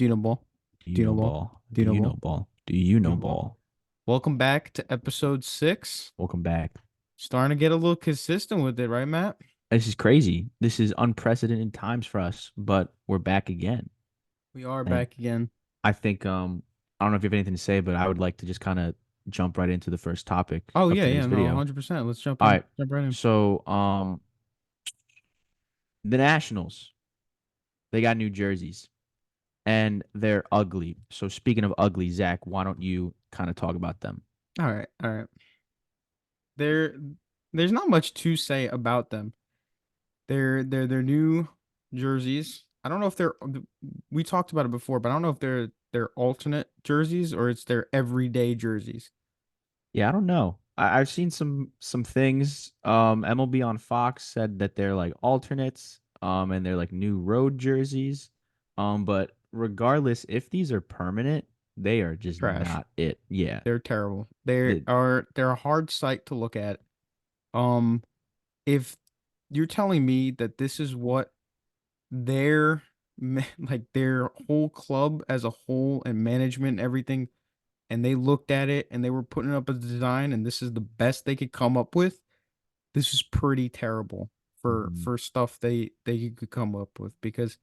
Do you know ball? Do you Do you know know ball? ball? Do Do you know you know ball? ball? Do you Do you know know ball? ball? Welcome back to episode 6. Welcome back. Starting to get a little consistent with it, right, Matt? This is crazy. This is unprecedented times for us, but we're back again. We are And back again. I think I don't know if you have anything to say, but I would like to just kind of jump right into the first topic Oh of yeah, today's yeah, no, video. 100%. Let's jump All in. right. Jump right in. So, the Nationals, they got new jerseys and they're ugly. So speaking of ugly, Zach, why don't you kind of talk about them? All right, all right. There there's not much to say about them. They're new jerseys. I don't know if they're we talked about it before, but I don't know if they're alternate jerseys or it's their everyday jerseys. Yeah, I don't know. I've seen some things. MLB on Fox said that they're like alternates, and they're like new road jerseys. But regardless, if these are permanent, they are just Trash. not it. Yeah. They're terrible. The They're a hard sight to look at. Um, if you're telling me that this is what their like their whole club as a whole and management and everything, and they looked at it and they were putting up a design and this is the best they could come up with, this is pretty terrible for Mhm. stuff they could come up with because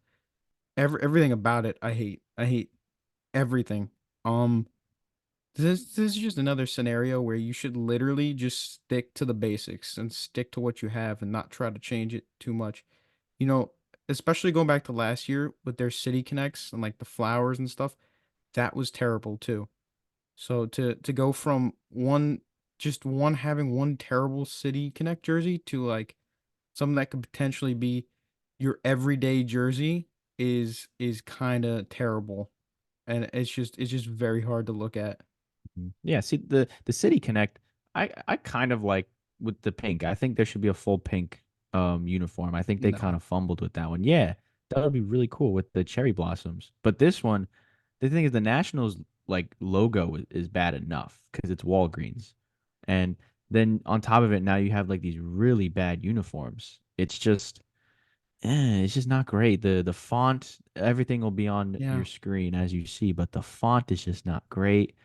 everything about it I hate. I hate everything. Um, this is just another scenario where you should literally just stick to the basics and stick to what you have and not try to change it too much. You know, especially going back to last year with their City Connects and like the flowers and stuff, that was terrible too. So to go from one having one terrible City Connect jersey to like something that could potentially be your everyday jersey is kind of terrible. And it's just very hard to look at. Yeah, see the City Connect, I kind of like with the pink. I think there should be a full pink uniform. I think they kind No. of fumbled with that one. Yeah, that would be really cool with the cherry blossoms. But this one, the thing is the Nationals like logo is bad enough because it's Walgreens. And then on top of it, now you have like these really bad uniforms. It's just not great. The font, everything will be on Yeah. your screen as you see, but the font is just not great.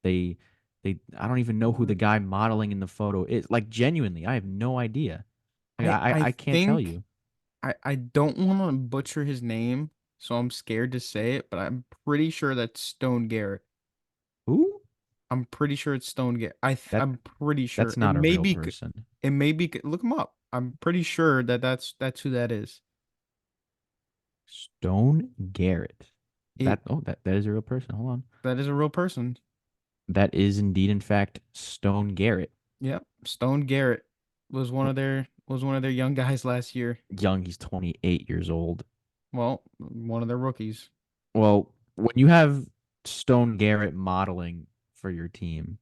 They I don't even know who the guy modeling in the photo is. Like genuinely, I have no idea. Like, I I I can't tell think you. I don't want to butcher his name, so I'm scared to say it, but I'm pretty sure that's Stone Garrett. Who? I'm pretty sure it's Stone Garrett. That I'm pretty sure that's not a real person. it may be look him up. I'm pretty sure that that's who that is. Stone Garrett. It That is a real person. Hold on. That is a real person. That is indeed in fact Stone Garrett. Yep. Stone Garrett was one of their young guys last year. Young, he's 28 years old. Well, one of their rookies. Well, when you have Stone Garrett modeling for your team,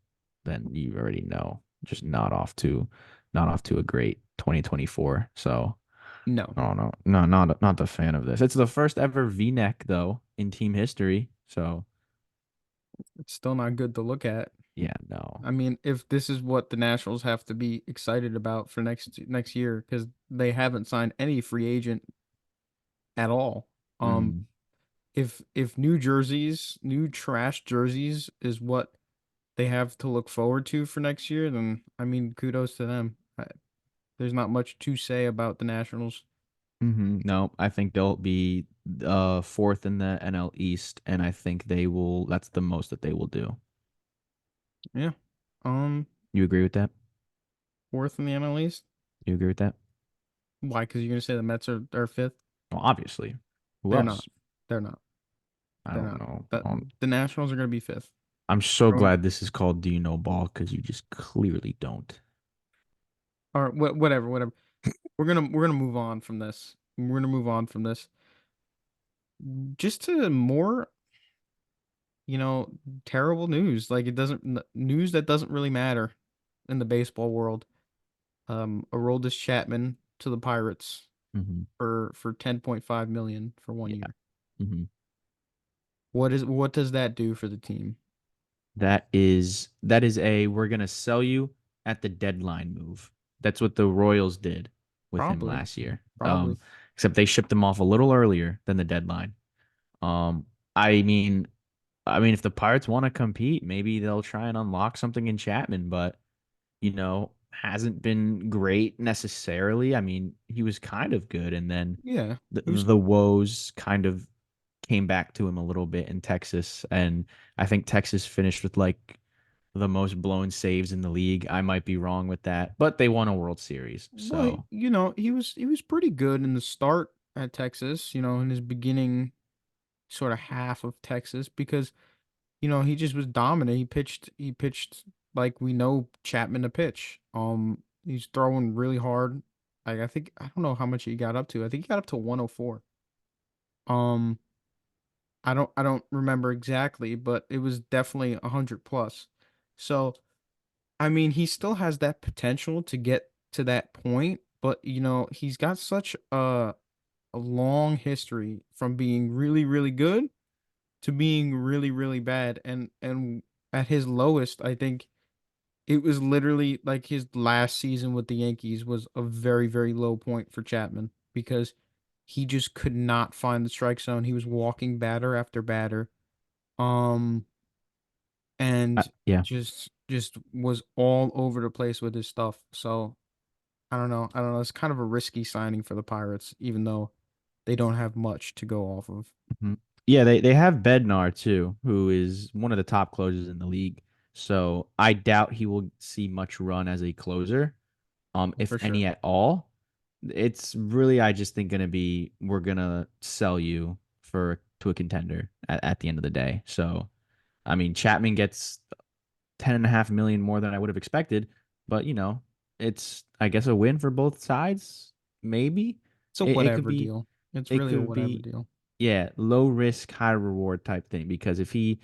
then you already know. Just not off to a great 2024. So, No, oh no, no, not the fan of this. It's the first ever V-neck though in team history. So, it's still not good to look at. yeah, no. I mean, if this is what the Nationals have to be excited about for next year, because they haven't signed any free agent at all. Um, Mm, if new jerseys, new trash jerseys, is what they have to look forward to for next year, then I mean, kudos to them. There's not much to say about the Nationals. no, I think they'll be fourth in the NL East, and I think they will. That's the most that they will do. Yeah. Um, You agree with that? Fourth in the NL East. You agree with that? Why? Because you're gonna say the Mets are fifth? Well, obviously. Who They're not. else? They're not. I They're don't not. know. That the Nationals are gonna be fifth. I'm so Or glad this is called Do You Know Ball because you just clearly don't. whatever, whatever. We're gonna move on from this. We're gonna move on from this. Just to more, terrible news. Like it doesn't news that doesn't really matter in the baseball world. Aroldis Chapman to the Pirates Hmm. for 10.5 million for one Yeah. year. Hmm. What does that do for the team? That is a we're gonna sell you at the deadline move. That's what the Royals did with him Probably, last year. probably. Except they shipped him off a little earlier than the deadline. Um, I mean, if the Pirates want to compete, maybe they'll try and unlock something in Chapman, but hasn't been great necessarily. I mean, he was kind of good, and then Yeah, he was the woes kind of came back to him a little bit in Texas, and I think Texas finished with like the most blown saves in the league. I might be wrong with that, but they won a World Series, well, so he was pretty good in the start at Texas. In his beginning sort of half of Texas because he just was dominant. He pitched like we know Chapman to pitch. He's throwing really hard. Like I don't know how much he got up to. I think he got up to 104. Um, I don't remember exactly, but it was definitely 100 plus. So, I mean, he still has that potential to get to that point, but he's got such a long history from being really, really good to being really, really bad. And at his lowest, I think it was literally like his last season with the Yankees was a very, very low point for Chapman because he just could not find the strike zone. He was walking batter after batter. Um, and yeah. just was all over the place with his stuff. So I don't know. I don't know. It's kind of a risky signing for the Pirates, even though they don't have much to go off of, Mhm. Yeah, they have Bednar too, who is one of the top closers in the league. So I doubt he will see much run as a closer, if for any sure. at all. It's really, I just think, gonna be we're gonna sell you for to a contender at the end of the day. So I mean, Chapman gets 10.5 million more than I would have expected, but it's I guess a win for both sides. Maybe It's a it could whatever be deal. It's it really a could whatever be deal. yeah, low risk, high reward type thing. Because if he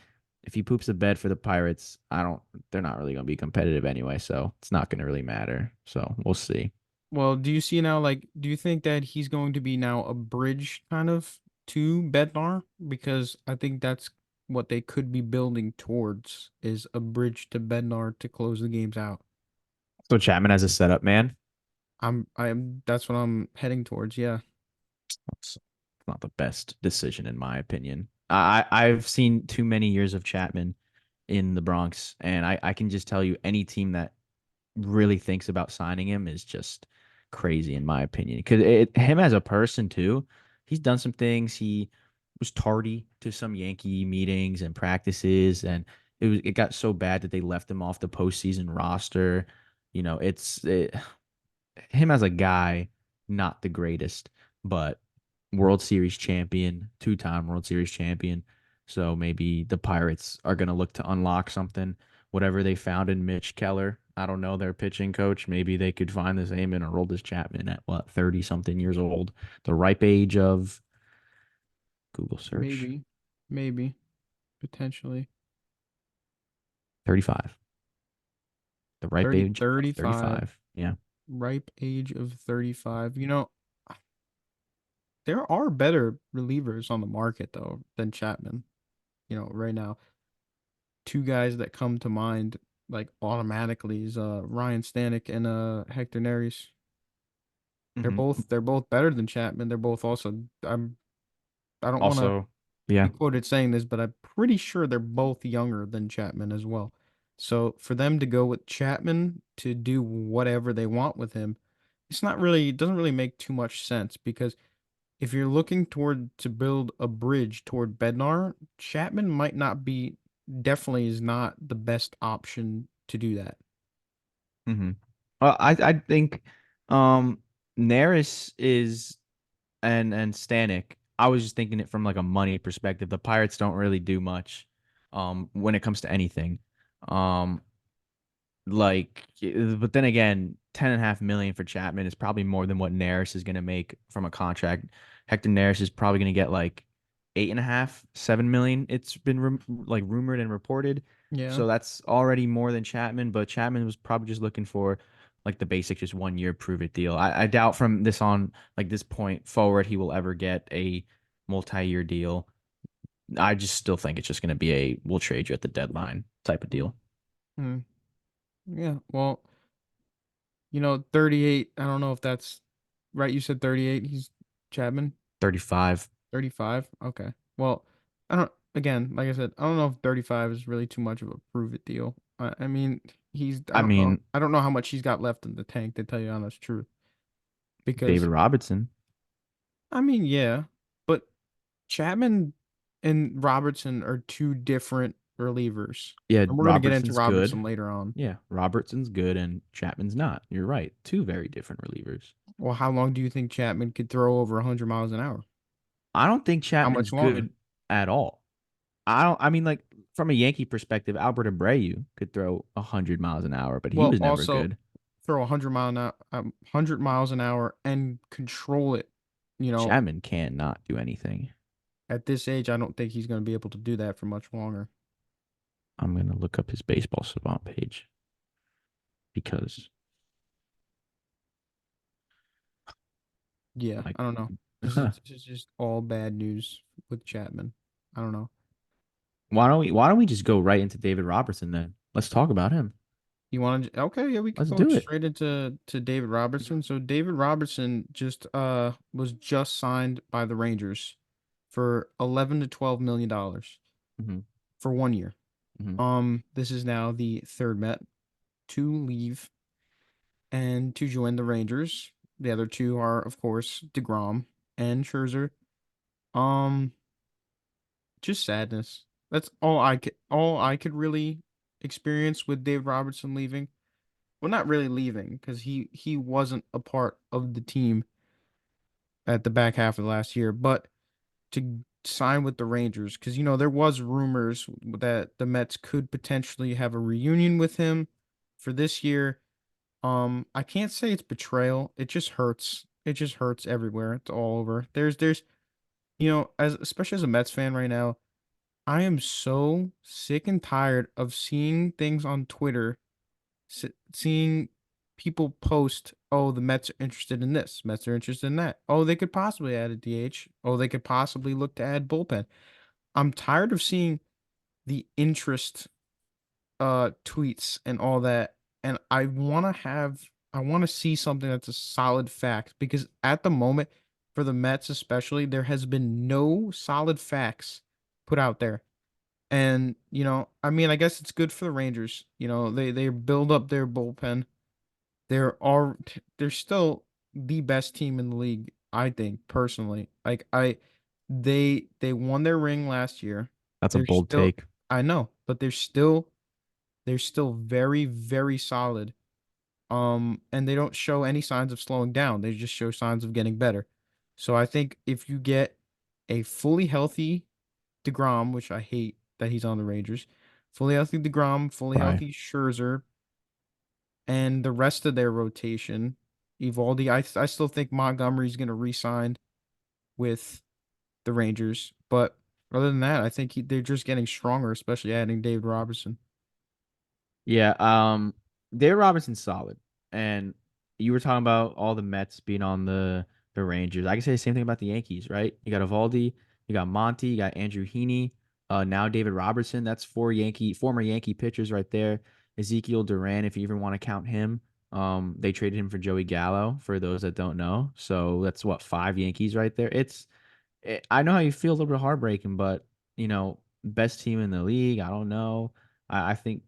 poops the bed for the Pirates, I don't they're not really gonna be competitive anyway, so it's not gonna really matter. So we'll see. Well, do you see now, like, do you think that he's going to be now a bridge kind of to Bednar? Because I think that's what they could be building towards is a bridge to Bednar to close the games out. So Chapman as a setup man, That's what I'm heading towards. Yeah, it's not the best decision in my opinion. I've seen too many years of Chapman in the Bronx, and I can just tell you any team that really thinks about signing him is just crazy in my opinion. Because him as a person too, he's done some things. He was tardy to some Yankee meetings and practices, and it got so bad that they left him off the postseason roster. Him as a guy, not the greatest, but World Series champion, two-time World Series champion. So maybe the Pirates are going to look to unlock something, whatever they found in Mitch Keller. I don't know, their pitching coach. Maybe they could find the same in Aroldis Chapman at what, 30 something years old, the ripe age of Google search, maybe, maybe, potentially 35. The ripe 30, age of 35, 35. Yeah. ripe age of 35. There are better relievers on the market though than Chapman. Right now, two guys that come to mind like automatically is Ryan Stanek and Hector Neris. They're Hmm. both they're both better than Chapman. They're both also I don't want to Also, yeah. be quoted saying this, but I'm pretty sure they're both younger than Chapman as well. So for them to go with Chapman to do whatever they want with him, it doesn't really make too much sense because if you're looking toward to build a bridge toward Bednar, Chapman might not be definitely is not the best option to do that. Hmm. Well, I think um Neris is and Stanek. I was just thinking it from like a money perspective. The Pirates don't really do much when it comes to anything. Um but then again, 10.5 million for Chapman is probably more than what Neris is gonna make from a contract. Hector Neris is probably gonna get like 8.5, 7 million. It's been like rumored and reported. Yeah. So that's already more than Chapman, but Chapman was probably just looking for like the basic, just 1 year prove it deal. I doubt from this on like this point forward he will ever get a multi-year deal. I just still think it's just gonna be a we'll trade you at the deadline type of deal. Hmm. Yeah. Well, 38, I don't know if that's right. You said 38. He's Chapman, 35. 35. Okay. Well, I don't. again, like I said, I don't know if 35 is really too much of a prove it deal. I mean, I I don't know. mean, I don't know how much he's got left in the tank to tell you the honest truth. David Because, Robertson. I mean, yeah, but Chapman and Robertson are two different relievers. Yeah, And we're going to get into Robertson's good. Robertson later on. Yeah, Robertson's good and Chapman's not. You're right. Two very different relievers. Well, how long do you think Chapman could throw over 100 miles an hour? I don't think How Chapman's much longer? good at all. I mean, like from a Yankee perspective, Albert Abreu could throw 100 miles an hour, but he Well, was never also good. throw 100 miles an hour and control it. You know, Chapman cannot do anything. at this age, I don't think he's going to be able to do that for much longer. I'm gonna look up his baseball savant page because Yeah, like I don't know. This is just all bad news with Chapman. I don't know. why don't we just go right into David Robertson then? Let's talk about him. You want to? Okay, yeah, we could Let's go do it. straight into David Robertson. So David Robertson just was just signed by the Rangers for 11 to 12 million dollars Hmm. for 1 year. Hmm. This is now the third Met to leave and to join the Rangers. The other two are, of course, DeGrom and Scherzer. Um, just sadness. That's all I could really experience with David Robertson leaving. Well, not really leaving because he wasn't a part of the team at the back half of last year, but to sign with the Rangers because there was rumors that the Mets could potentially have a reunion with him for this year. I can't say it's betrayal. It just hurts. It just hurts everywhere. It's all over. There's as especially as a Mets fan right now, I am so sick and tired of seeing things on Twitter, seeing people post, "Oh, the Mets are interested in this. Mets are interested in that. Oh, they could possibly add a DH. Oh, they could possibly look to add bullpen." I'm tired of seeing the interest tweets and all that, and I want to see something that's a solid fact because at the moment for the Mets especially there has been no solid facts put out there. And I mean, I guess it's good for the Rangers. They build up their bullpen. They're still the best team in the league, I think, personally. They won their ring last year. That's a They're bold still take. I know, but they're still very, very solid. And they don't show any signs of slowing down. They just show signs of getting better. So I think if you get a fully healthy DeGrom, which I hate that he's on the Rangers, fully healthy DeGrom, fully Right. healthy Scherzer, and the rest of their rotation, Evaldi, I still think Montgomery's going to re-sign with the Rangers. But other than that, I think they're just getting stronger, especially adding David Robertson. Yeah, David Robinson's solid. And you were talking about all the Mets being on the Rangers. I can say the same thing about the Yankees, right? You got Evaldi, you got Monty, you got Andrew Heaney, now David Robertson. That's four former Yankee pitchers right there. Ezekiel Duran, if you even want to count him. They traded him for Joey Gallo, for those that don't know. So that's what, five Yankees right there. I know how you feel, a little bit heartbreaking, but best team in the league. I don't know. I think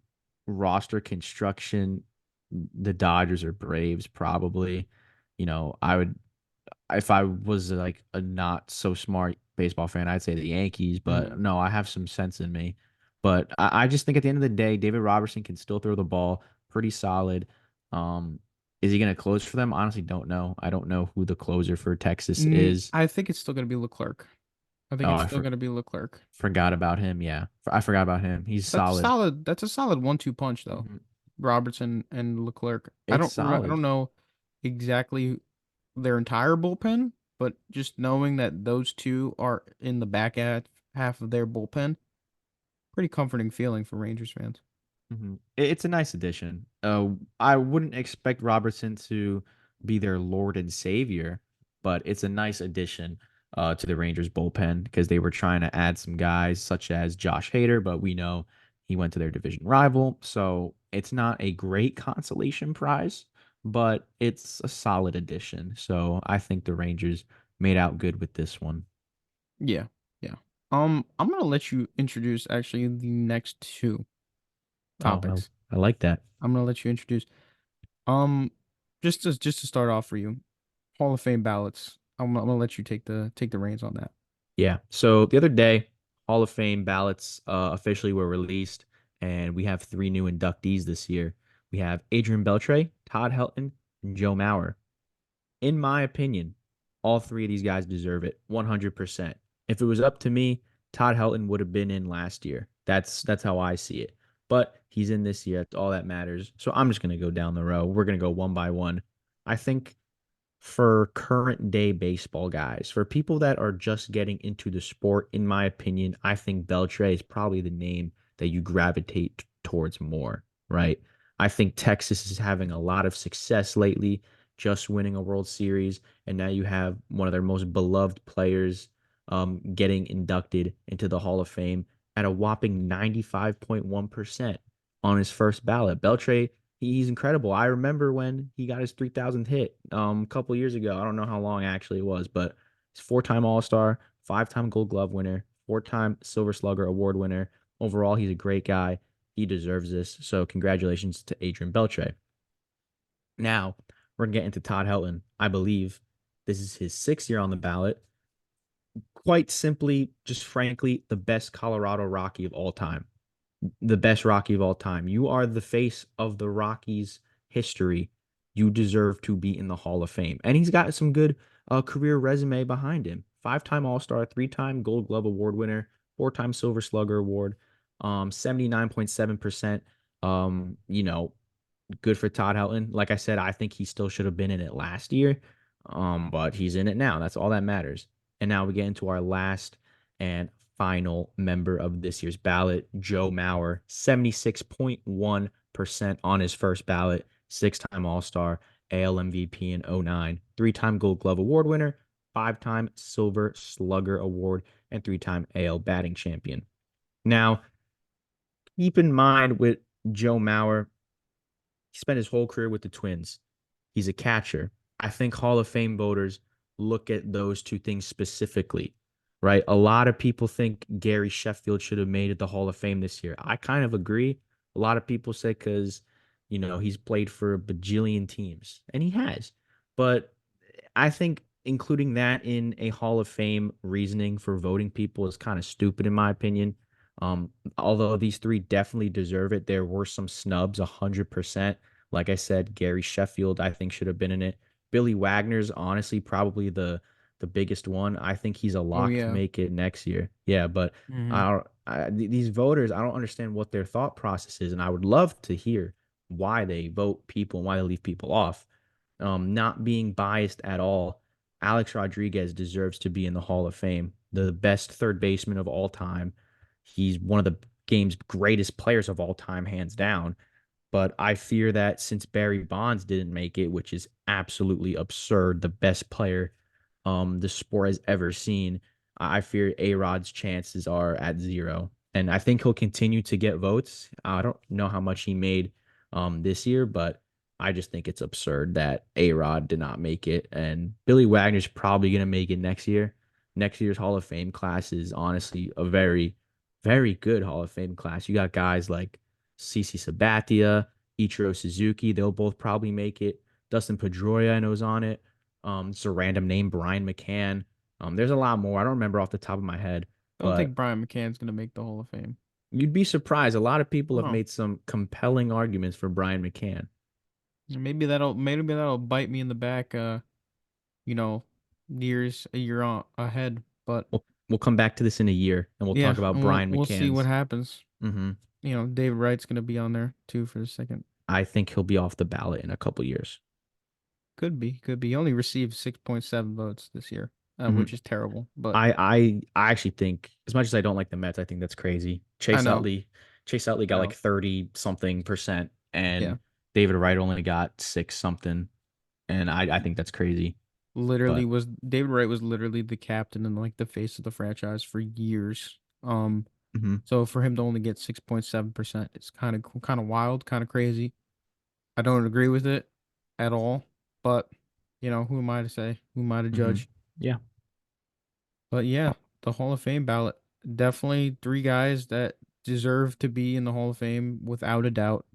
roster construction, the Dodgers or Braves probably. I would, if I was like a not so smart baseball fan, I'd say the Yankees, but Mm. no, I have some sense in me. But I just think at the end of the day, David Robertson can still throw the ball pretty solid. Um, is he going to close for them? Honestly, don't know. I don't know who the closer for Texas is. I think it's still going to be Leclerc. I think Oh, it's still going to be Leclerc. forgot about him. Yeah, I forgot about him. He's That's solid. solid. That's a solid 1-2 punch though. Mhm. Robertson and Leclerc. It's I don't solid. know exactly their entire bullpen, but just knowing that those two are in the half of their bullpen, pretty comforting feeling for Rangers fans. It's a nice addition. I wouldn't expect Robertson to be their Lord and Savior, but it's a nice addition to the Rangers bullpen because they were trying to add some guys such as Josh Hader, but we know he went to their division rival. So it's not a great consolation prize, but it's a solid addition. So I think the Rangers made out good with this one. Yeah. Yeah. I'm gonna let you introduce actually the next two Oh, topics. I like that. I'm gonna let you introduce. Um, just to start off for you, Hall of Fame ballots. I'm gonna let you take the reins on that. Yeah. So the other day, Hall of Fame ballots officially were released, and we have three new inductees this year. We have Adrian Beltre, Todd Helton, and Joe Mauer. In my opinion, all three of these guys deserve it 100%. If it was up to me, Todd Helton would have been in last year. That's how I see it. But he's in this year. That's all that matters. So I'm just going to go down the row. We're going to go one by one. I think for current day baseball guys, for people that are just getting into the sport, in my opinion, I think Beltre is probably the name that you gravitate towards more, right? I think Texas is having a lot of success lately, just winning a World Series, and now you have one of their most beloved players getting inducted into the Hall of Fame at a whopping 95.1% on his first ballot. Beltre, he's incredible. I remember when he got his 3,000th hit a couple years ago. I don't know how long actually it was, but he's four-time All-Star, five-time Gold Glove winner, four-time Silver Slugger Award winner. Overall, he's a great guy. He deserves this. So congratulations to Adrian Beltre. Now we're getting to Todd Helton. I believe this is his sixth year on the ballot. Quite simply, just frankly, the best Colorado Rocky of all time, the best Rocky of all time. You are the face of the Rockies history. You deserve to be in the Hall of Fame. And he's got some good career resume behind him. Five-time All-Star, three-time Gold Glove Award winner, four-time Silver Slugger Award, 79.7%. You know, good for Todd Helton. Like I said, I think he still should have been in it last year. But he's in it now. That's all that matters. And now we get into our last and final member of this year's ballot, Joe Mauer, 76.1% on his first ballot, six-time All-Star, AL MVP in '09, three-time Gold Glove Award winner, five-time Silver Slugger Award, and three-time AL batting champion. Now, keep in mind with Joe Mauer, he spent his whole career with the Twins. He's a catcher. I think Hall of Fame voters look at those two things specifically, right? A lot of people think Gary Sheffield should have made it the Hall of Fame this year. I kind of agree. A lot of people say because, he's played for a bajillion teams, and he has. But I think including that in a Hall of Fame reasoning for voting people is kind of stupid, in my opinion. Although these three definitely deserve it, there were some snubs, 100%. Like I said, Gary Sheffield, I think, should have been in it. Billy Wagner's honestly probably the biggest one. I think he's a Oh lock to yeah. make it next year. Yeah, but Hmm. these voters, I don't understand what their thought process is, and I would love to hear why they vote people and why they leave people off. Not being biased at all, Alex Rodriguez deserves to be in the Hall of Fame, the best third baseman of all time. He's one of the game's greatest players of all time, hands down. But I fear that since Barry Bonds didn't make it, which is absolutely absurd, the best player the sport has ever seen, I fear A-Rod's chances are at zero. And I think he'll continue to get votes. I don't know how much he made this year, but I just think it's absurd that A-Rod did not make it. And Billy Wagner's probably going to make it next year. Next year's Hall of Fame class is honestly a very, very good Hall of Fame class. You got guys like CC Sabathia, Ichiro Suzuki. They'll both probably make it. Dustin Pedroia, I know, is on it. It's a random name, Brian McCann. There's a lot more. I don't remember off the top of my head, I don't think but Brian McCann's gonna make the Hall of Fame. you'd be surprised. A lot of people have Oh, made some compelling arguments for Brian McCann. maybe that'll bite me in the back. You know, years a year on ahead. But We'll come back to this in a year and we'll yeah, talk about and we'll Brian we'll see what McCann's. happens. hmm David Wright's gonna be on there too for the second. I think he'll be off the ballot in a couple years. Could be. He only received 6.7 votes this year, hmm which is terrible. But I actually think, as much as I don't like the Mets, I think that's crazy. I know, Chase Utley got I like know. 30 something percent, Yeah, and David Wright only got six something, and I think that's crazy. literally But was David Wright was literally the captain and like the face of the franchise for years. mhm. So for him to only get 6.7%, it's kind of wild, kind of crazy. I don't agree with it at all, but who am I to say? Who am I to hmm judge? Yeah. But yeah, Oh, the Hall of Fame ballot. definitely three guys that deserve to be in the Hall of Fame without a doubt.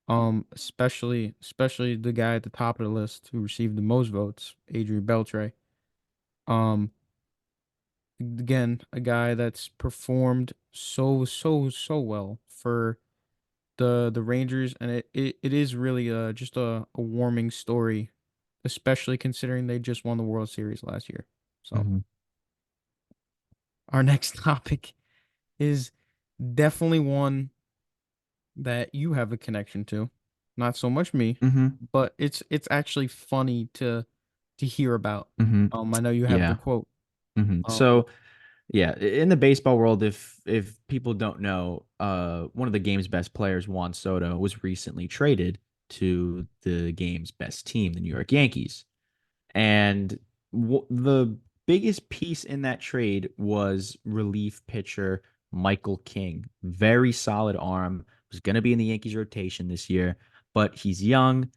Especially the guy at the top of the list who received the most votes, Adrian Beltre. Um, again, a guy that's performed so well for the Rangers, and it is really just a warming story, especially considering they just won the World Series last year. So Hmm. our next topic is definitely one that you have a connection to. Not so much me, Hmm. but it's actually funny to hear about. Hmm. I know you have the Yeah. quote. Um, So yeah, in the baseball world, if people don't know, one of the game's best players, Juan Soto, was recently traded to the game's best team, the New York Yankees. And the biggest piece in that trade was relief pitcher Michael King. Very solid arm. Was going to be in the Yankees rotation this year, but he's young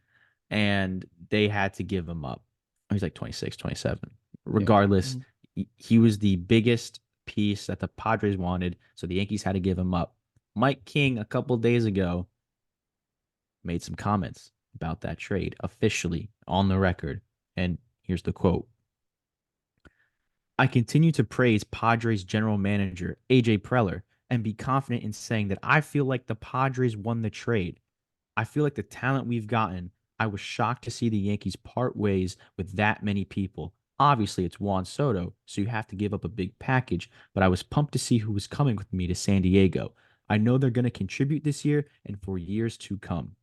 and they had to give him up. He's like 26, 27. yeah. Regardless, Mhm. he was the biggest piece that the Padres wanted, so the Yankees had to give him up. Mike King, a couple days ago, made some comments about that trade officially on the record. And here's the quote: I continue to praise Padres general manager AJ Preller and be confident in saying that I feel like the Padres won the trade. I feel like the talent we've gotten, I was shocked to see the Yankees part ways with that many people. Obviously, it's Juan Soto, so you have to give up a big package, but I was pumped to see who was coming with me to San Diego. I know they're going to contribute this year and for years to come.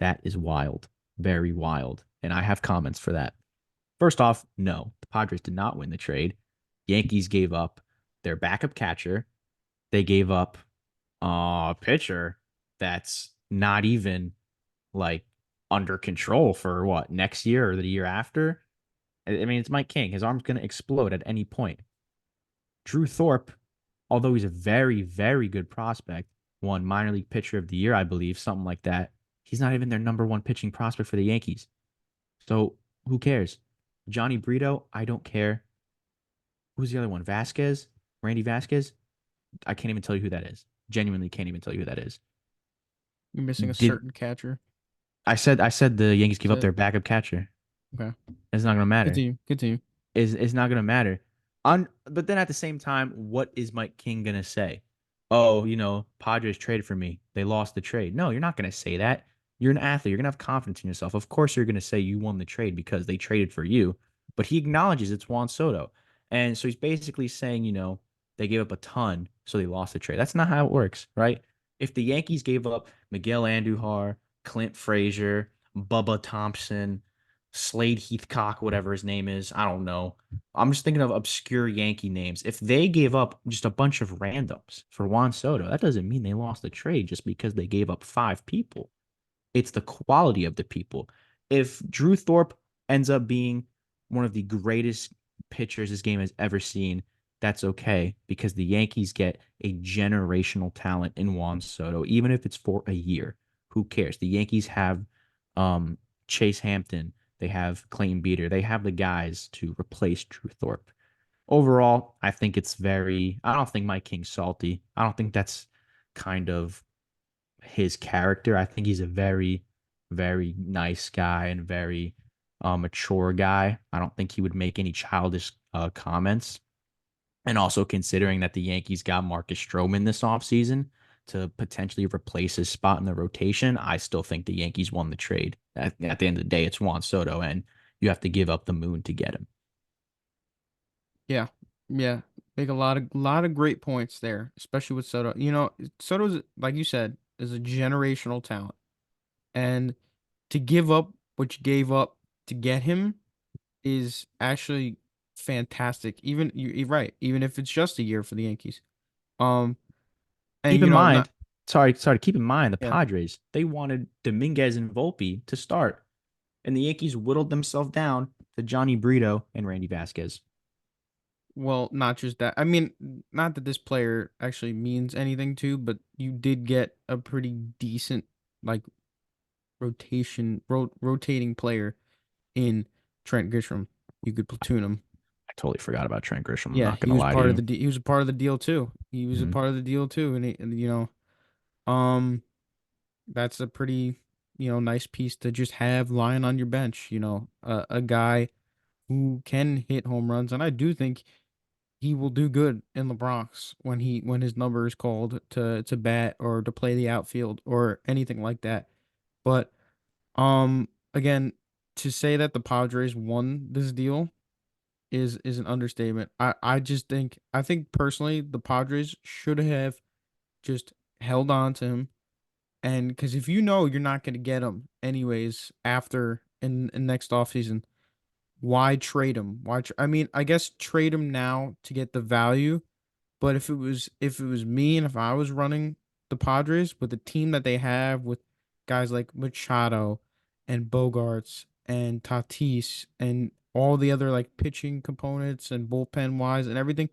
That is wild, very wild. And I have comments for that. First off, no, the Padres did not win the trade. Yankees gave up their backup catcher. They gave up a pitcher that's not even like under control for what, next year or the year after. I mean, it's Mike King. His arm's going to explode at any point. Drew Thorpe, although he's a very, very good prospect, won minor league pitcher of the year, I believe, something like that. He's not even their number one pitching prospect for the Yankees. So who cares? Johnny Brito, I don't care. Who's the other one? Vasquez? Randy Vasquez? I can't even tell you who that is. Genuinely can't even tell you who that is. You're missing a Did certain catcher. I said the Yankees give up Said their backup catcher. okay. It's not gonna matter. Continue. Continue. Is not gonna matter. But then at the same time, what is Mike King gonna say? Oh, Padres traded for me. They lost the trade. No, you're not gonna say that. You're an athlete. You're gonna have confidence in yourself. Of course, you're gonna say you won the trade because they traded for you. But he acknowledges it's Juan Soto, and so he's basically saying, they gave up a ton, so they lost the trade. That's not how it works, right? If the Yankees gave up Miguel Andujar, Clint Frazier, Bubba Thompson, Slade Heathcock, whatever his name is, I don't know. I'm just thinking of obscure Yankee names. If they gave up just a bunch of randoms for Juan Soto, that doesn't mean they lost the trade just because they gave up five people. It's the quality of the people. If Drew Thorpe ends up being one of the greatest pitchers this game has ever seen, that's okay because the Yankees get a generational talent in Juan Soto, even if it's for a year. Who cares? The Yankees have Chase Hampton, they have Clayton Beater, they have the guys to replace Drew Thorpe. Overall, I think it's I don't think Mike King's salty. I don't think that's kind of his character. I think he's a very, very nice guy and very mature guy. I don't think he would make any childish comments. And also considering that the Yankees got Marcus Stroman this offseason to potentially replace his spot in the rotation, I still think the Yankees won the trade. At the end of the day, it's Juan Soto, and you have to give up the moon to get him. Yeah. Yeah. Make a lot of great points there, especially with Soto. Soto's like you said, is a generational talent. And to give up what you gave up to get him is actually fantastic. You're right, even if it's just a year for the Yankees. Um, and Keep in not mind, sorry, keep in mind the yeah. Padres, they wanted Dominguez and Volpe to start, and the Yankees whittled themselves down to Johnny Brito and Randy Vasquez. Well, not just that. I mean, not that this player actually means anything to, but you did get a pretty decent like rotating player in Trent Grisham. You could platoon him. totally forgot about Trent Grisham. I'm Yeah, not gonna lie to you. he was a part of the deal too. He was a Hmm. part of the deal too, and um, that's a pretty nice piece to just have lying on your bench. A guy who can hit home runs, and I do think he will do good in the Bronx when his number is called to bat or to play the outfield or anything like that. But again, to say that the Padres won this deal is an understatement. I think personally the Padres should have just held on to him, and because if you know you're not going to get him anyways after in next offseason, why trade him? I mean, I guess trade him now to get the value. But if it was me and if I was running the Padres with the team that they have with guys like Machado and Bogarts and Tatis and all the other like pitching components and bullpen wise and everything,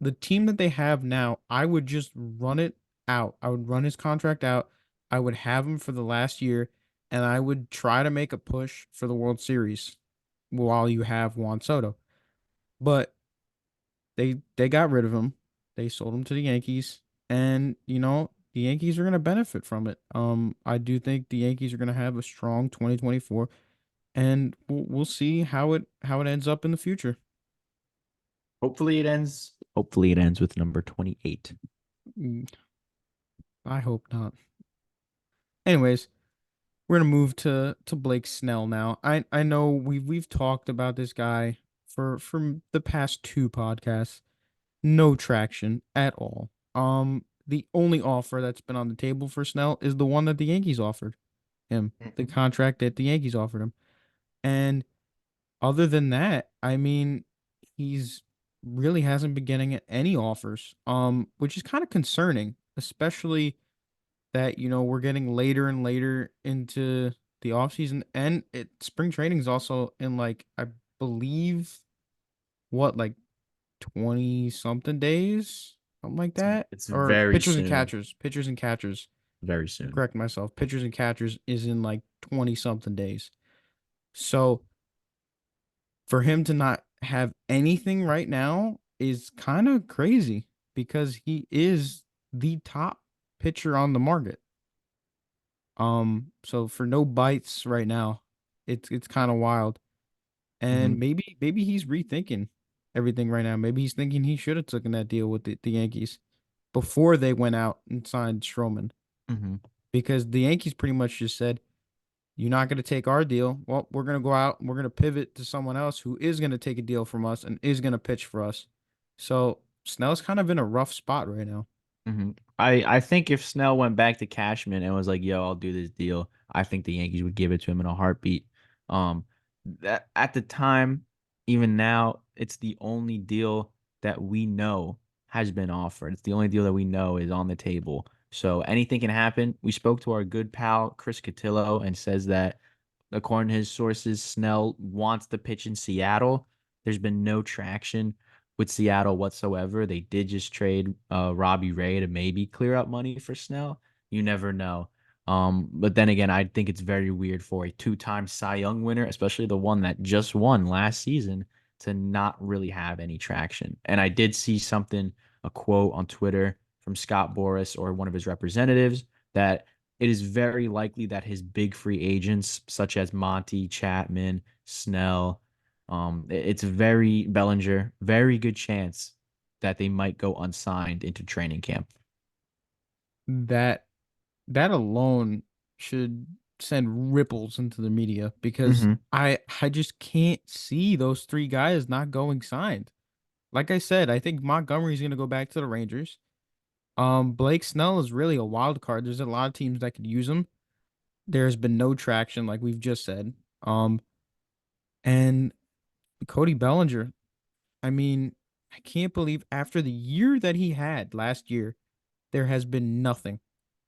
the team that they have now, I would just run it out. I would run his contract out. I would have him for the last year, and I would try to make a push for the World Series while you have Juan Soto. But they got rid of him. They sold him to the Yankees, and the Yankees are gonna benefit from it. I do think the Yankees are gonna have a strong 2024, and we'll see how it ends up in the future. Hopefully it ends. Hopefully it ends with number 28. Mm, I hope not. Anyways, we're gonna move to Blake Snell now. I know we've talked about this guy for the past two podcasts. No traction at all. The only offer that's been on the table for Snell is the one that the Yankees offered him, the Mhm. contract that the Yankees offered him. And other than that, I mean, he's really hasn't been getting any offers, which is kind of concerning, especially that, we're getting later and later into the offseason and spring training is also in like, I believe what, like 20 something days, something like It's, that. it's Or very soon. pitchers and catchers. Very I'm soon. correcting myself. Pitchers and catchers is in like 20 something days. So for him to not have anything right now is kind of crazy because he is the top pitcher on the market. So for no bites right now, it's kind of wild. Hmm. And maybe he's rethinking everything right now. Maybe he's thinking he should have taken that deal with the Yankees before they went out and signed Stroman Hmm. because the Yankees pretty much just said, "You're not going to take our deal. Well, we're going to go out and we're going to pivot to someone else who is going to take a deal from us and is going to pitch for us." So Snell's kind of in a rough spot right now. Hmm. I think if Snell went back to Cashman and was like, "Yo, I'll do this deal," I think the Yankees would give it to him in a heartbeat. Um, that at the time, even now, it's the only deal that we know has been offered. It's the only deal that we know is on the table. So anything can happen. We spoke to our good pal Chris Cotillo and says that according to his sources, Snell wants to pitch in Seattle. There's been no traction with Seattle whatsoever. They did just trade Robbie Ray to maybe clear up money for Snell. You never know. But then again, I think it's very weird for a two-time Cy Young winner, especially the one that just won last season, to not really have any traction. And I did see something, a quote on Twitter from Scott Boras or one of his representatives that it is very likely that his big free agents, such as Monty, Chapman, Snell, it's very Bellinger, very good chance that they might go unsigned into training camp. That that alone should send ripples into the media because Hmm. I just can't see those three guys not going signed. Like I said, I think Montgomery's going to go back to the Rangers. Blake Snell is really a wild card. There's a lot of teams that could use him. There's been no traction, like we've just said. And Cody Bellinger, I mean, I can't believe after the year that he had last year, there has been nothing.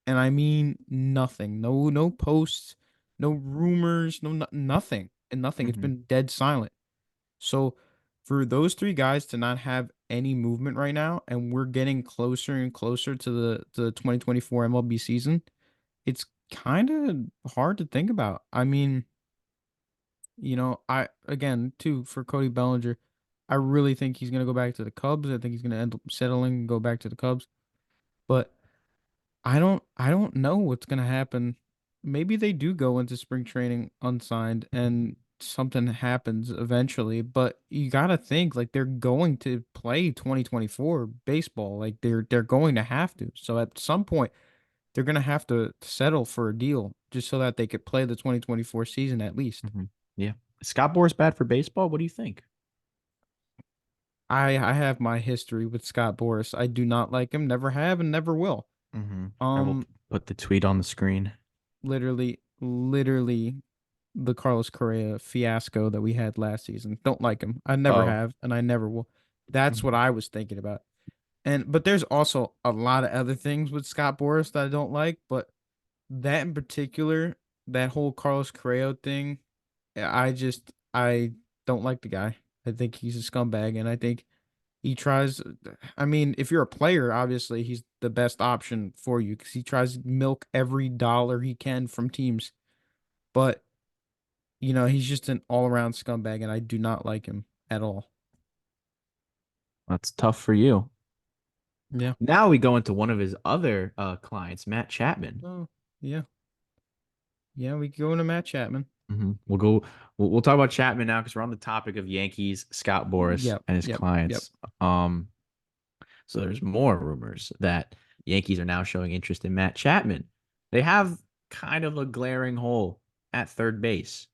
And I mean nothing. No posts, no rumors, nothing. And nothing. It's Hmm. been dead silent. So for those three guys to not have any movement right now, and we're getting closer and closer to the 2024 MLB season, it's kind of hard to think about. I mean, I again too for Cody Bellinger. I really think he's gonna go back to the Cubs. I think he's gonna end up settling and go back to the Cubs. But I don't know what's gonna happen. Maybe they do go into spring training unsigned and something happens eventually, but you gotta think like they're going to play 2024 baseball. Like they're going to have to. So at some point they're gonna have to settle for a deal just so that they could play the 2024 season at least. Hmm. Yeah. Is Scott Boras bad for baseball? What do you think? I have my history with Scott Boras. I do not like him, never have and never will. I will Um put the tweet on the screen. literally the Carlos Correa fiasco that we had last season. Don't like him. I never Oh. have, and I never will. That's what Mhm. I was thinking about. And but there's also a lot of other things with Scott Boras that I don't like, but that in particular, that whole Carlos Correa thing, I don't like the guy. I think he's a scumbag, and I think he tries. I mean, if you're a player, obviously he's the best option for you because he tries to milk every dollar he can from teams. But he's just an all around scumbag, and I do not like him at all. That's tough for you. Yeah. Now we go into one of his other clients, Matt Chapman. Oh, yeah. Yeah, we go into Matt Chapman. We'll go. We'll talk about Chapman now because we're on the topic of Yankees, Scott Boras, Yep. and his Yep. Yep. clients. Um, so there's more rumors that Yankees are now showing interest in Matt Chapman. They have kind of a glaring hole at third base.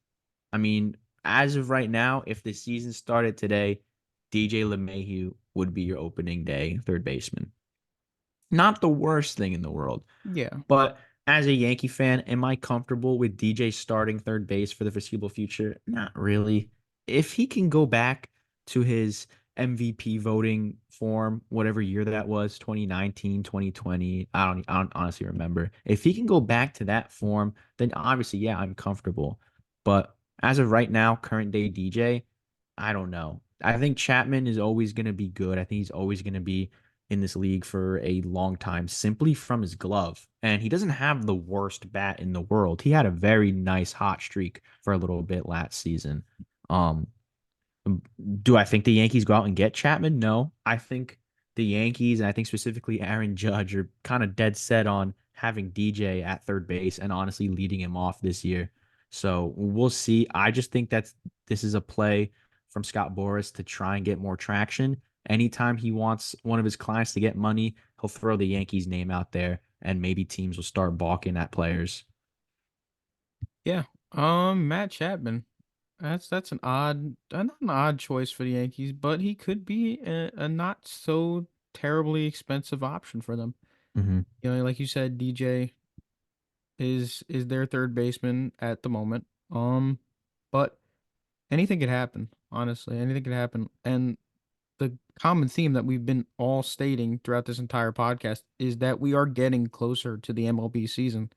I mean, as of right now, if the season started today, DJ LeMahieu would be your opening day third baseman. Not the worst thing in the world. Yeah. But as a Yankee fan, am I comfortable with DJ starting third base for the foreseeable future? Not really. If he can go back to his MVP voting form, whatever year that was, 2019, 2020, I don't honestly remember. If he can go back to that form, then obviously, yeah, I'm comfortable. But as of right now, current day DJ, I don't know. I think Chapman is always going to be good. I think he's always going to be in this league for a long time simply from his glove. And he doesn't have the worst bat in the world. He had a very nice hot streak for a little bit last season. Um, do I think the Yankees go out and get Chapman? No. I think the Yankees, and I think specifically Aaron Judge, are kind of dead set on having DJ at third base and honestly leading him off this year. So we'll see. I just think this is a play from Scott Boras to try and get more traction. Anytime he wants one of his clients to get money, he'll throw the Yankees name out there and maybe teams will start balking at players. Yeah. Matt Chapman. That's not an odd choice for the Yankees, but he could be a not so terribly expensive option for them. Mm-hmm. Like you said, DJ is their third baseman at the moment. But anything could happen, honestly. Anything could happen. And the common theme that we've been all stating throughout this entire podcast is that we are getting closer to the MLB season.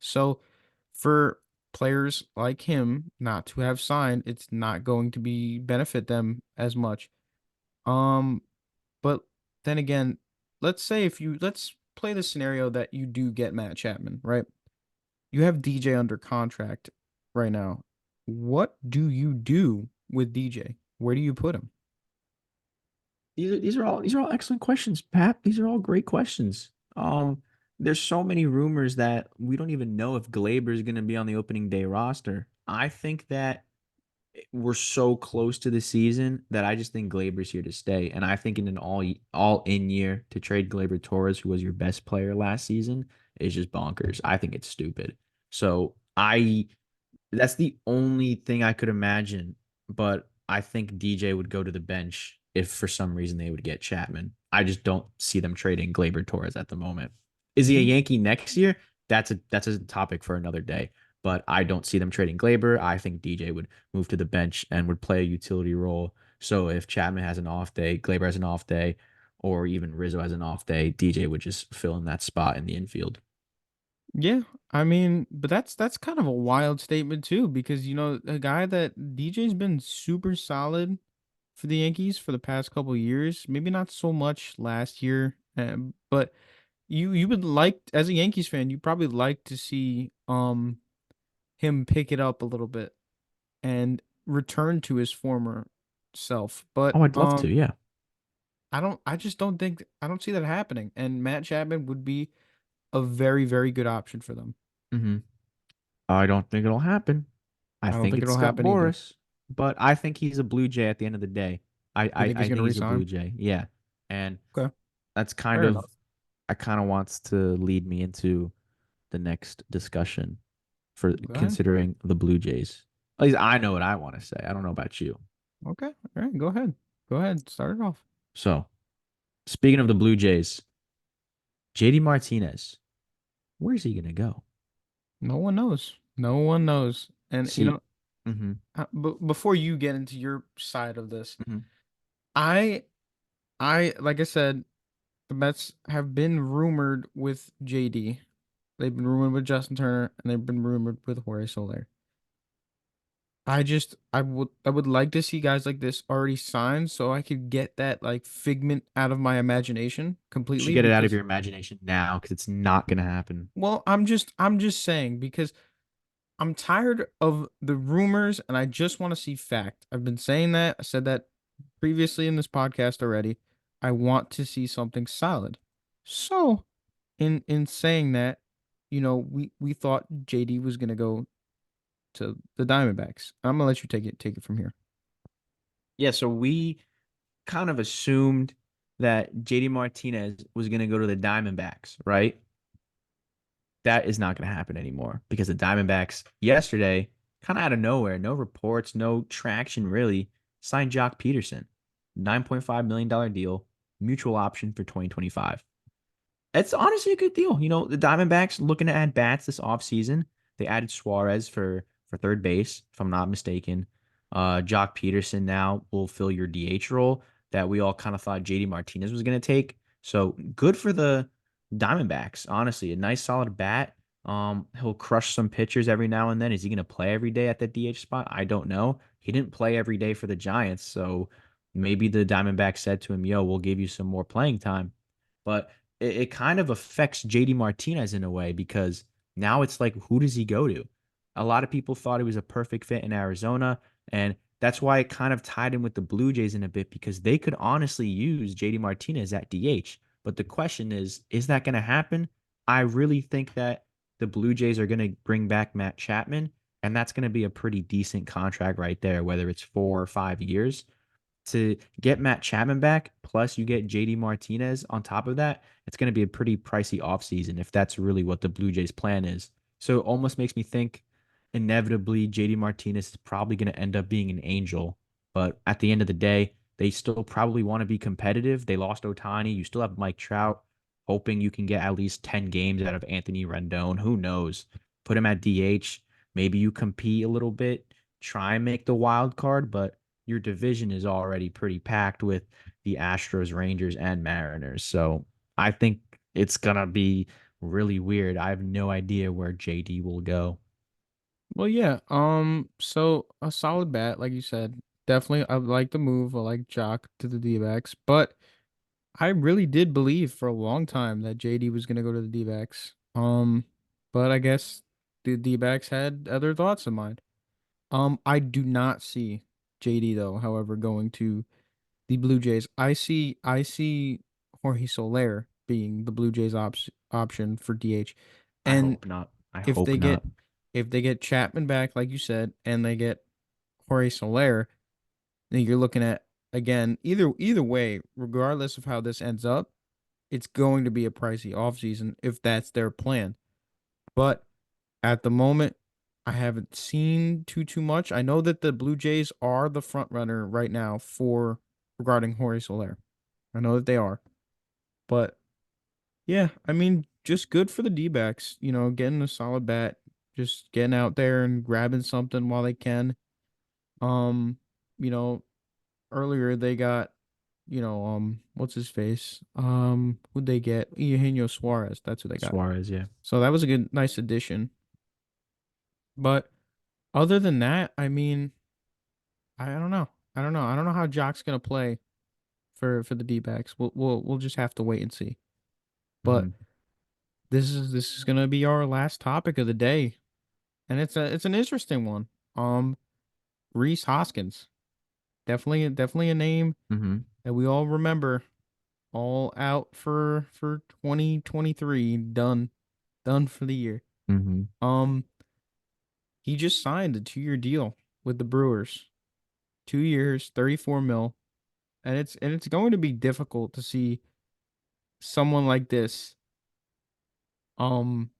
So for players like him not to have signed, it's not going to be benefit them as much. Um, but then again, let's play the scenario that you do get Matt Chapman, right? You have DJ under contract right now. What do you do with DJ? Where do you put him? These are all excellent questions, Pat. These are all great questions. There's so many rumors that we don't even know if Glaber is going to be on the opening day roster. I think that we're so close to the season that I just think Glaber's here to stay, and I think in an all in year to trade Glaber Torres, who was your best player last season, is just bonkers. I think it's stupid. So I that's the only thing I could imagine. But I think DJ would go to the bench if for some reason they would get Chapman. I just don't see them trading Glaber Torres at the moment. Is he a You, Yankee next year? That's a topic for another day. But I don't see them trading Glaber. I think DJ would move to the bench and would play a utility role. So if Chapman has an off day, Glaber has an off day, or even Rizzo has an off day, DJ would just fill in that spot in the infield. yeah, I mean, but that's kind of a wild statement too, because a guy that DJ's been super solid for the Yankees for the past couple years. Maybe not so much last year, but you would like as a Yankees fan, you probably like to see him pick it up a little bit and return to his former. self. But Oh, I'd love to. Yeah. I just don't think I don't see that happening. And Matt Chapman would be a very, very good option for them. hmm I don't think it'll happen. I I don't think think it's it'll Scott happen either. Boris, but I think he's a Blue Jay at the end of the day. You think he's I gonna think he's a Blue resign? Jay. Yeah. And Okay, that's fair enough. I kind of wants to lead me into the next discussion for Go ahead. considering the Blue Jays. At least I know what I want to say. I don't know about you. Okay, all right, go ahead. Go ahead. Start it off. So, speaking of the Blue Jays, JD Martinez, where's he going to go? No one knows. No one knows. And See, hmm before you get into your side of this, hmm I like I said, the Mets have been rumored with JD. They've been rumored with Justin Turner, and they've been rumored with Jorge Soler. I would like to see guys like this already signed so I could get that like figment out of my imagination you should completely get it out of because your imagination now because it's not going to happen. well, I'm just saying because I'm tired of the rumors and I just want to see fact. I've been saying that. I said that previously in this podcast already. I want to see something solid. So, in saying that, we thought JD was going to go to the Diamondbacks. I'm going to let you take it from here. Yeah, so we kind of assumed that JD Martinez was going to go to the Diamondbacks, right? That is not going to happen anymore because the Diamondbacks yesterday, kind of out of nowhere, no reports, no traction really, signed Jock Peterson, $9.5 million deal, mutual option for 2025. It's honestly a good deal. The Diamondbacks looking to add bats this offseason. They added Suarez for third base, if I'm not mistaken. Jock Peterson now will fill your DH role that we all kind of thought JD Martinez was going to take. So good for the Diamondbacks, honestly. A nice solid bat. He'll crush some pitchers every now and then. Is he going to play every day at the DH spot? I don't know. He didn't play every day for the Giants, so maybe the Diamondbacks said to him, "Yo, we'll give you some more playing time." But it kind of affects JD Martinez in a way because now it's like, who does he go to? A lot of people thought he was a perfect fit in Arizona, and that's why it kind of tied in with the Blue Jays in a bit because they could honestly use JD Martinez at DH. But the question is that going to happen? I really think that the Blue Jays are going to bring back Matt Chapman, and that's going to be a pretty decent contract right there, whether it's 4 or 5 years to get Matt Chapman back, plus you get JD Martinez on top of that, it's going to be a pretty pricey offseason if that's really what the Blue Jays' plan is. So it almost makes me think inevitably JD Martinez is probably going to end up being an Angel. But at the end of the day, they still probably want to be competitive. They lost Otani. You still have Mike Trout, hoping you can get at least 10 games out of Anthony Rendon. Who knows? Put him at DH. Maybe you compete a little bit, try and make the wild card, but your division is already pretty packed with the Astros, Rangers, and Mariners. So I think it's gonna be really weird. I have no idea where JD will go. Well, yeah. So a solid bat, like you said. Definitely, I like the move. I like Jock to the D-backs, but I really did believe for a long time that JD was gonna go to the D-backs. But I guess the D-backs had other thoughts in mind. I do not see JD though, however, going to the Blue Jays. I see Jorge Soler being the Blue Jays option for DH. I And hope not. I if hope they not. get if they get Chapman back, like you said, and they get Jorge Soler, then you're looking at again, either way, regardless of how this ends up, it's going to be a pricey offseason if that's their plan. But at the moment, I haven't seen too much. I know that the Blue Jays are the front runner right now for regarding Jorge Soler. I know that they are. But yeah, I mean, just good for the D-backs, getting a solid bat, just getting out there and grabbing something while they can. Um, you know, earlier they got, what's his face? Who'd they get? Eugenio Suarez. That's who they got. Suarez, yeah. So that was a nice addition. But other than that, I mean, I don't know. I don't know. I don't know how Jock's gonna play for the D-backs. We'll just have to wait and see. But hmm this is gonna be our last topic of the day, and it's an interesting one. Um, Reese Hoskins. Definitely a name Mm-hmm. that we all remember. All out for 2023. Done for the year. Mm-hmm. Um, he just signed a 2-year deal with the Brewers. 2 years, 34 mil, and it's going to be difficult to see someone like this um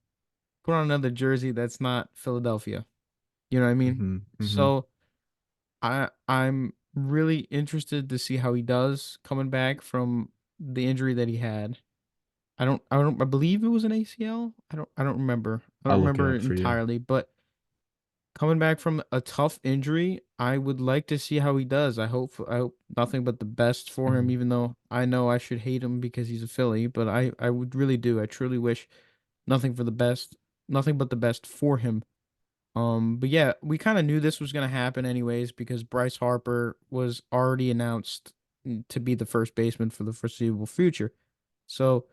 put on another jersey that's not Philadelphia. You know what I mean? Mm-hmm. Mm-hmm. So I'm really interested to see how he does coming back from the injury that he had. I believe it was an ACL. I don't remember. I don't I'll look it remember up it for you. entirely, but coming back from a tough injury, I would like to see how he does. I hope nothing but the best for him, Mm-hmm. even though I know I should hate him because he's a Philly, but I would really do. I truly wish nothing for the best, nothing but the best for him. But yeah, we kind of knew this was going to happen anyways because Bryce Harper was already announced to be the first baseman for the foreseeable future. So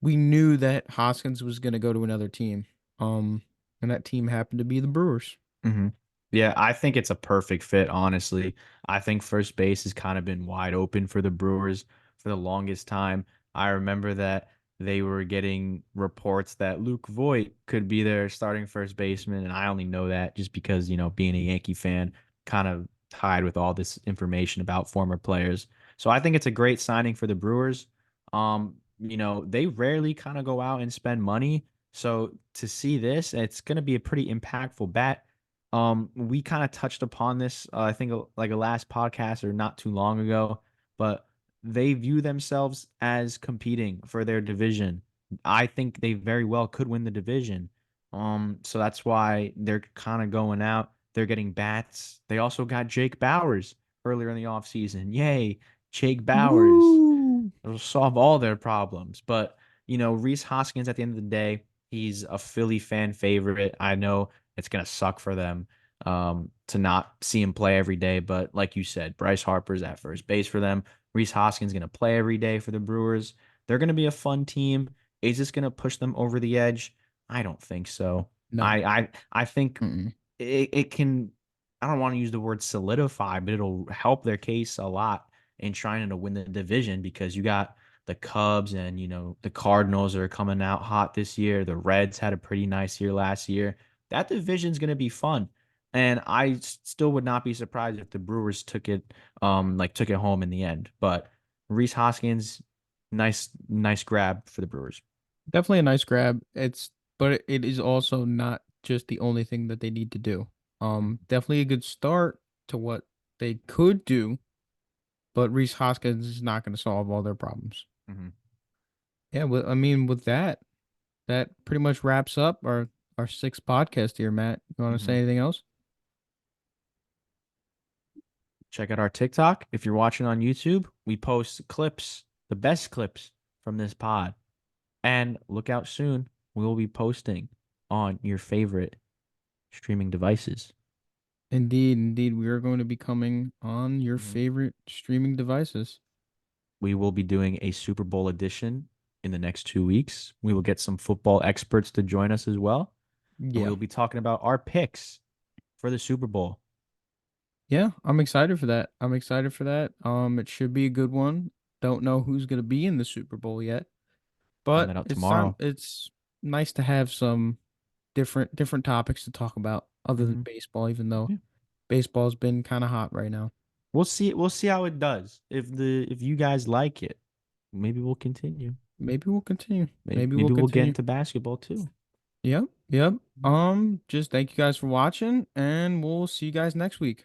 we knew that Hoskins was going to go to another team. Um, and that team happened to be the Brewers. Hmm. Yeah, I think it's a perfect fit, honestly. I think first base has kind of been wide open for the Brewers for the longest time. I remember that they were getting reports that Luke Voit could be their starting first baseman, and I only know that just because, being a Yankee fan, kind of tied with all this information about former players. So I think it's a great signing for the Brewers. They rarely kind of go out and spend money. So to see this, it's going to be a pretty impactful bat. We kind of touched upon this, I think, like a last podcast or not too long ago, but they view themselves as competing for their division. I think they very well could win the division. So that's why they're kind of going out. They're getting bats. They also got Jake Bowers earlier in the offseason. Yay, Jake Bowers. Woo! It'll solve all their problems. But, Reese Hoskins at the end of the day, he's a Philly fan favorite. I know it's gonna suck for them to not see him play every day. But like you said, Bryce Harper's at first base for them. Reese Hoskins gonna play every day for the Brewers. They're gonna be a fun team. Is this gonna push them over the edge? I don't think so. No. I think Mm-mm. it can. I don't want to use the word solidify, but it'll help their case a lot in trying to win the division because you got the Cubs and the Cardinals are coming out hot this year. The Reds had a pretty nice year last year. That division's going to be fun. And I still would not be surprised if the Brewers took it home in the end. But Reese Hoskins, nice grab for the Brewers. Definitely a nice grab. But it is also not just the only thing that they need to do. Definitely a good start to what they could do, but Reese Hoskins is not going to solve all their problems. Mm-hmm. Yeah, well, I mean, with that, that pretty much wraps up our sixth podcast here, Matt. You want to Mm-hmm. say anything else? Check out our TikTok. If you're watching on YouTube, we post clips, the best clips from this pod. And look out soon. We will be posting on your favorite streaming devices. Indeed, indeed, we are going to be coming on your Mhm. favorite streaming devices. We will be doing a Super Bowl edition in the next 2 weeks. We will get some football experts to join us as well. And we Yeah. will be talking about our picks for the Super Bowl. Yeah, I'm excited for that. I'm excited for that. It should be a good one. Don't know who's going to be in the Super Bowl yet, Find but that out it's time. tomorrow. It's nice to have some different topics to talk about other than Hmm. baseball, even though Yeah. baseball's been kind of hot right now. We'll see. We'll see how it does. If you guys like it, maybe we'll continue. Maybe we'll continue. Maybe, Maybe we'll maybe we'll get continue. into basketball too. Yep, yep. Just thank you guys for watching, and we'll see you guys next week.